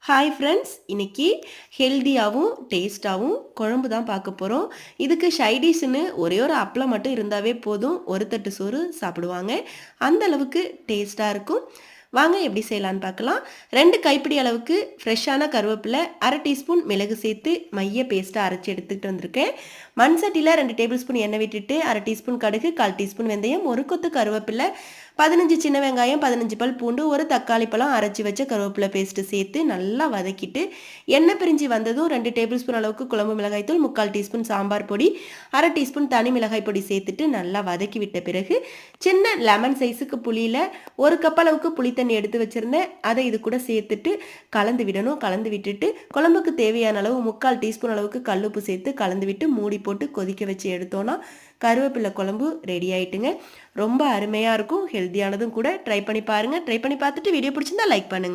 Hi friends, இன்னைக்கு ஹெல்தியாகவும் டேஸ்ட்டாகவும் குழம்பு தான் பார்க்க போகிறோம். இதுக்கு சைடிஷ்னு ஒரே ஒரு அப்பளம் மட்டும் இருந்தாவே போதும், ஒரு தட்டு சோறு சாப்பிடுவாங்க. அந்த அளவுக்கு டேஸ்ட்டாக இருக்கும். வாங்க எப்படி செய்யலான்னு பார்க்கலாம். 2 கைப்பிடி அளவுக்கு ஃப்ரெஷ்ஷான கருவேப்பிலை, 1/2 டீஸ்பூன் மிளகு சேர்த்து மைய பேஸ்ட்டாக அரைச்சி எடுத்துக்கிட்டு வந்திருக்கேன். மண் சட்டியில் 2 டேபிள் ஸ்பூன் எண்ணெய் விட்டுட்டு 1/2 டீஸ்பூன் கடுகு, 1/4 டீஸ்பூன் வெந்தயம், ஒரு கொத்து கருவேப்பிலை, 15 சின்ன வெங்காயம், 15 பல் பூண்டு, ஒரு தக்காளி பழம், அரைச்சி வச்ச கருவேப்பிலை பேஸ்ட்டு சேர்த்து நல்லா வதக்கிட்டு எண்ணெய் பிரிஞ்சு வந்ததும் 2 டேபிள் ஸ்பூன் அளவுக்கு குழம்பு மிளகாய் தூள், 3/4 டீஸ்பூன் சாம்பார் பொடி, 1/2 டீஸ்பூன் தனி மிளகாய் பொடி சேர்த்துட்டு நல்லா வதக்கி விட்ட பிறகு சின்ன லெமன் சைஸுக்கு புளியில் 1 கப் அளவுக்கு புளி தண்ணி எடுத்து வச்சுருந்தேன். அதை இது கூட சேர்த்துட்டு கலந்து விடணும். கலந்து விட்டுட்டு குழம்புக்கு தேவையான அளவு 3/4 டீஸ்பூன் அளவுக்கு கல்லுப்பு சேர்த்து கலந்து விட்டு மூடி போட்டு கொதிக்க வச்சு எடுத்தோன்னா கருவேப்பிலை குழம்பு ரெடி ஆயிட்டுங்க. ரொம்ப அருமையாக இருக்கும், ஹெல்த்தியானதும் கூட. ட்ரை பண்ணி பாருங்கள். ட்ரை பண்ணி பார்த்துட்டு வீடியோ பிடிச்சிருந்தா லைக் பண்ணுங்கள்.